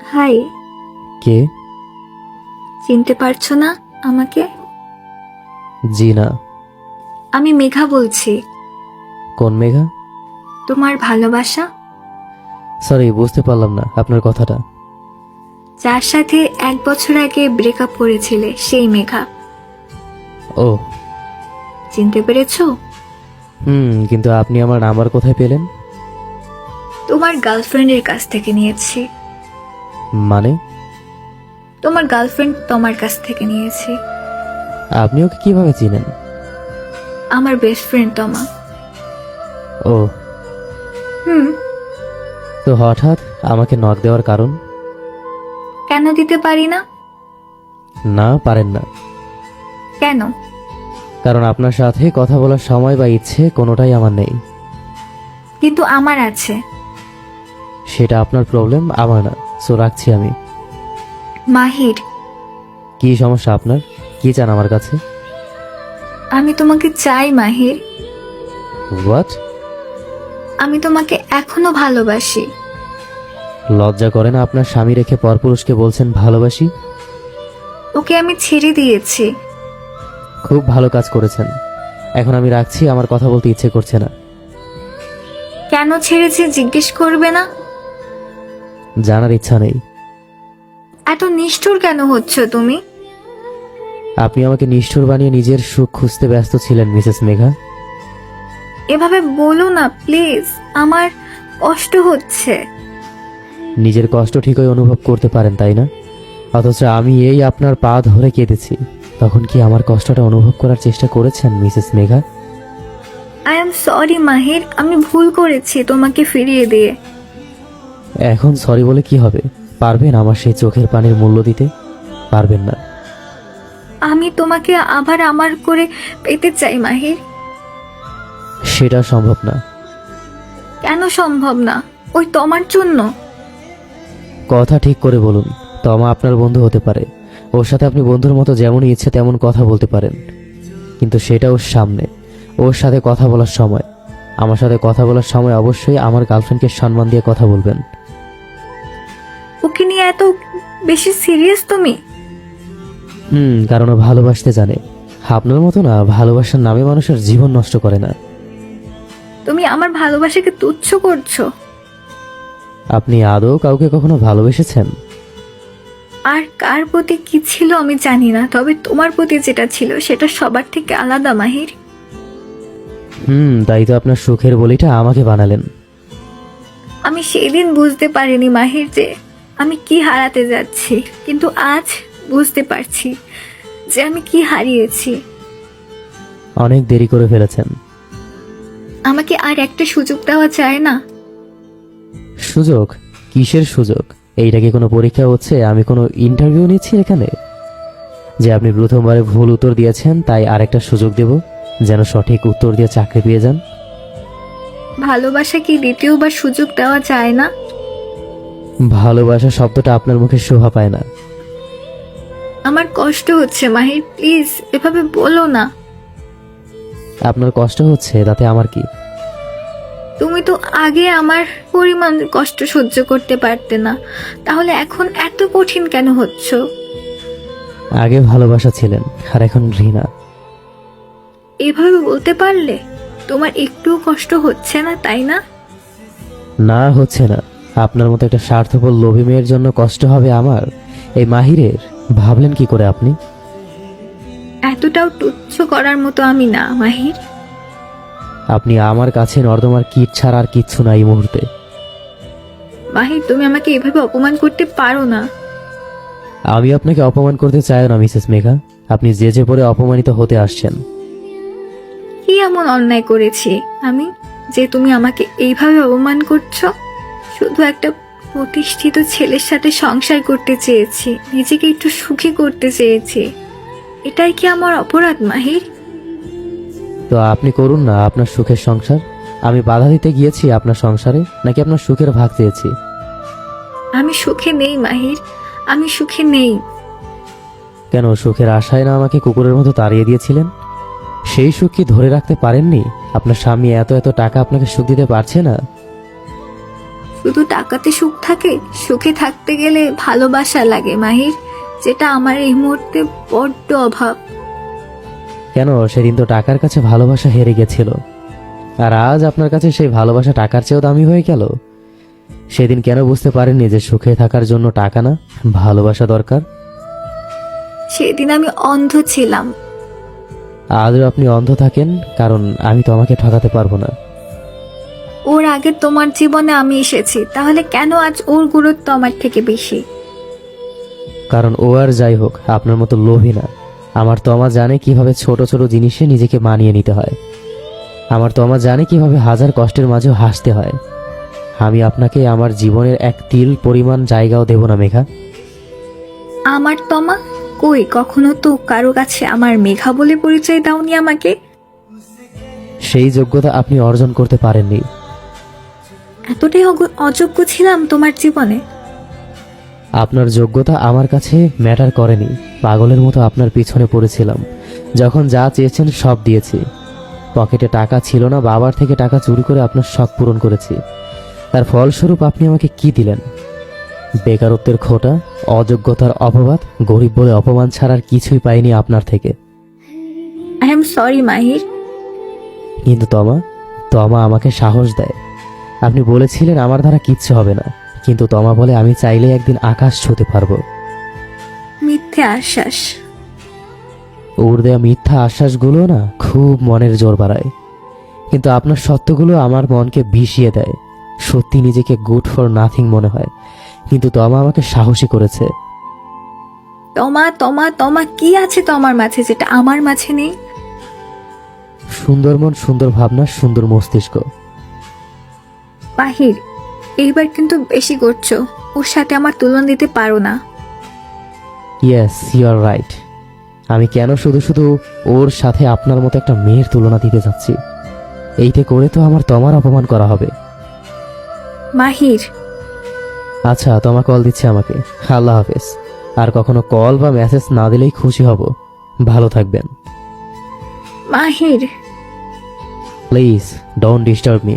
High. কে? চিনতে পারছো না আমাকে? জি না। আমি মেঘা বলছি। কোন মেঘা? তোমার ভালোবাসা, সরি, বুঝতে পারলাম না আপনার কথাটা। যার সাথে 1 বছর আগে ব্রেকআপ করেছিলে সেই মেঘা। ও। চিনতে পেরেছো? কিন্তু আপনি আমার নাম্বার কোথায় পেলেন? তোমার গার্লফ্রেন্ডের কাছ থেকে নিয়েছি। মানে? তোমার গার্লফ্রেন্ড তোমার কাছ থেকে নিয়েছি। আপনি ওকে কিভাবে চিনেন? আমার বেস্ট ফ্রেন্ড তোমা। ও। হুম। তো হঠাৎ আমাকে নক দেওয়ার কারণ? কেন দিতে পারি না? না, পারেন না। কেন? কারণ আপনার সাথে কথা বলার সময় বা ইচ্ছে কোনোটাই আমার নেই। কিন্তু আমার আছে। সেটা আপনার প্রবলেম, আমার না। সো রাখছি আমি। মাহির, কি সমস্যা আপনার? কি চান আমার কাছে? আমি তোমাকে চাই মাহির। হোয়াট? আমি তোমাকে এখনো ভালোবাসি। লজ্জা করে না আপনার স্বামী রেখে পরপুরুষকে বলছেন ভালোবাসি? ওকে আমি ছেড়ে দিয়েছি। খুব ভালো কাজ করেছেন। এখন আমি রাখছি, আমার কথা বলতে ইচ্ছে করছে না। কেন ছেড়েছি জিজ্ঞেস করবে না? জানার ইচ্ছা নেই। এত নিষ্ঠুর কেন হচ্ছ তুমি? আপনি আমাকে নিষ্ঠুর বানিয়ে নিজের সুখ খুঁজতে ব্যস্ত ছিলেন মিসেস মেঘা। এভাবে বলো না প্লিজ, আমার কষ্ট হচ্ছে। নিজের কষ্ট ঠিকই অনুভব করতে পারেন তাই না? অথচ আমি এই আপনার পা ধরে কেঁদেছি, তখন কি আমার কষ্টটা অনুভব করার চেষ্টা করেছেন Mrs Megha? I am sorry Mahir, আমি ভুল করেছি তোমাকে ফিরিয়ে দিয়ে। এখন সরি বলে কি হবে? পারবেন আমার সেই চোখের পানির মূল্য দিতে? পারবেন না। আমি তোমাকে আবার আমার করে পেতে চাই মাহির। সেটা সম্ভব না। কেন সম্ভব না? ওই তোমার জন্য। কথা ঠিক করে বলুন। তমা আপনার বন্ধু হতে পারে, ওর সাথে আপনি বন্ধুর মতো যেমন ইচ্ছে তেমন কথা বলতে পারেন, কিন্তু সেটা ওর সামনে, ওর সাথে কথা বলার সময়। আমার সাথে কথা বলার সময় অবশ্যই আমার গার্লফ্রেন্ডকে সম্মান দিয়ে কথা বলবেন। ওকে নিয়ে এত বেশি সিরিয়াস তুমি? কারণ ও ভালোবাসতে জানে। আপনার মতো না, ভালোবাসার নামে মানুষের জীবন নষ্ট করে না। তুমি আমার ভালোবাসাকে তুচ্ছ করছো। আপনি আদৌ কাউকে কখনো ভালোবেসেছেন? আর কার প্রতি কি ছিল আমি জানি না, তবে তোমার প্রতি যেটা ছিল সেটা সবার থেকে আলাদা মাহির। তাই তো আপনার সুখের বলিটা আমাকে বানালেন। আমি সেই দিন বুঝতে পারিনি মাহির যে আমি কি হারাতে যাচ্ছি, কিন্তু আজ বুঝতে পারছি যে আমি কি হারিয়েছি। অনেক দেরি করে ফেলেছেন। আমাকে আর একটা সুযোগ দেওয়া যায় না? সুযোগ? কিসের সুযোগ? এইটা কি কোনো পরীক্ষা হচ্ছে? আমি কোনো ইন্টারভিউ নিচ্ছি এখানে যে আপনি প্রথমবারে ভুল উত্তর দিয়েছেন তাই আরেকটা সুযোগ দেব যেন সঠিক উত্তর দিয়ে চাকরি পেয়ে যান? ভালোবাসা কি দ্বিতীয়বার সুযোগ দেওয়া যায় না? ভালোবাসা শব্দটা আপনার মুখে শোভা পায় না। আমার কষ্ট হচ্ছে মাহির, প্লিজ এভাবে বলো না। আপনার কষ্ট হচ্ছে তাতে আমার কি? তুমি তো আগে আমার পরিমাণ কষ্ট সহ্য করতে পারতে না, তাহলে এখন এত কঠিন কেন হচ্ছ? আগে ভালোবাসা ছিলেন আর এখন ঘৃণা। এভাবে বলতে পারলে? তোমার একটুও কষ্ট হচ্ছে না তাই না? না, হচ্ছে না। আপনার মতো একটা স্বার্থপর লোভী মেয়ের জন্য কষ্ট হবে আমার? এই মাহিরের ভাবলেন কি করে আপনি? এতটাও তুচ্ছ করার মতো আমি না মাহির। আপনি আমার কাছে নর্দমার কীট ছাড়া আর কিচ্ছু নাই এই মুহূর্তে। মাহির, তুমি আমাকে এভাবে অপমান করতে পারো না। আমি আপনাকে অপমান করতে চাই না মিসেস মেঘা। আপনি যে পরে অপমানিত হতে আসছেন। কি এমন অন্যায় করেছি আমি যে তুমি আমাকে এইভাবে অপমান করছো? শুধু একটা প্রতিষ্ঠিত ছেলের সাথে সংসার করতে চেয়েছি, নিজেকে একটু সুখী করতে চেয়েছি। এটাই কি আমার অপরাধ মাহির? তো আপনি করুন না আপনার সুখের সংসার। আমি বাধা দিতে গিয়েছি আপনার সংসারে, নাকি আপনার সুখের ভাগ চেয়েছি? আমি সুখে নেই মাহির, আমি সুখে নেই। কেন, সুখের আশায় না আমাকে কুকুরের মতো তাড়িয়ে দিয়েছিলেন? সেই সুখ কি ধরে রাখতে পারেননি? আপনার স্বামী এত এত টাকা আপনাকে সুখ দিতে পারছে না? শুধু টাকাতে সুখ থাকে? সুখে থাকতে গেলে ভালোবাসা লাগে মাহির, যেটা আমার এই মুহূর্তে বড্ড অভাব। কেন, সেদিন তো টাকার কাছে ভালোবাসা হেরে গেছিল, আর আজ আপনার কাছে সেই ভালোবাসা টাকার চেয়েও দামি হয়ে গেল। সেদিন কেন বুঝতে পারেননি যে সুখে থাকার জন্য টাকা না, ভালোবাসা দরকার? সেদিন আমি অন্ধ ছিলাম। আজও আপনি অন্ধ থাকেন, কারণ আমি তো আমাকে ঠকাতে পারবো না। ওর আগে তোমার জীবনে আমি এসেছি, তাহলে কেন আজ ওর গুরুত্ব আমার থেকে বেশি? কারণ ও আর যাই হোক আপনার মতো লোভী না। আমার তমা জানে কিভাবে ছোট ছোট জিনিসে নিজেকে মানিয়ে নিতে হয়। আমার তমা জানে কিভাবে হাজার কষ্টের মাঝেও হাসতে হয়। আমি আপনাকে আমার জীবনের এক তিল পরিমাণ জায়গাও দেব না মেঘা। আমার তমা? কই, কখনো তো কারো কাছে আমার মেঘা বলে পরিচয় দাওনি আমাকে। সেই যোগ্যতা আপনি অর্জন করতে পারেননি। এতটাই অযোগ্য ছিলাম তোমার জীবনে? আপনার যোগ্যতা আমার কাছে ম্যাটার করেনি। পাগলের মতো আপনার পিছনে পড়েছিলাম। যখন যা চেয়েছেন সব দিয়েছি। পকেটে টাকা ছিল না, বাবার থেকে টাকা চুরি করে আপনার শখ পূরণ করেছি। তার ফলস্বরূপ আপনি আমাকে কি দিলেন? বেকারত্বের খোঁটা, অযোগ্যতার অপবাদ, গরিব বলে অপমান ছাড়া আর কিছুই পাইনি আপনার থেকে। আই এম সরি মাহির। কিন্তু তমা আমাকে সাহস দেয়। আপনি বলেছিলেন আমার দ্বারা কিচ্ছু হবে না, কিন্তু তমা বলে আমি চাইলে একদিন আকাশ ছুঁতে পারবো। মিথ্যে আশ্বাস। ওর দেয়া মিথ্যা আশ্বাসগুলো না খুব মনের জোর বাড়ায়, কিন্তু আপনার সত্যগুলো আমার মনকে বিষিয়ে দেয়। সত্যি নিজেকে গুড ফর নাথিং মনে হয়, কিন্তু তমা আমাকে সাহসী করেছে। তমা তমা তমা কি আছে তোমার মাঝে যেটা আমার মাঝে নেই? সুন্দর মন, সুন্দর ভাবনা, সুন্দর মস্তিষ্ক। মাহির, এইবার কিন্তু বেশি করছো। ওর সাথে আমার তুলনা দিতে পারো না। Yes, you are right. আমি কেন শুধু শুধু ওর সাথে আপনার মতো একটা মেয়ের তুলনা দিতে যাচ্ছি? এইতে করে তো আমার তমার অপমান করা হবে। মাহির, আচ্ছা, তোমা কল দিচ্ছে আমাকে। আল্লাহ হাফেজ। আর কখনো কল বা মেসেজ না দিলেই খুশি হব। ভালো থাকবেন। Mahir. Please don't disturb me.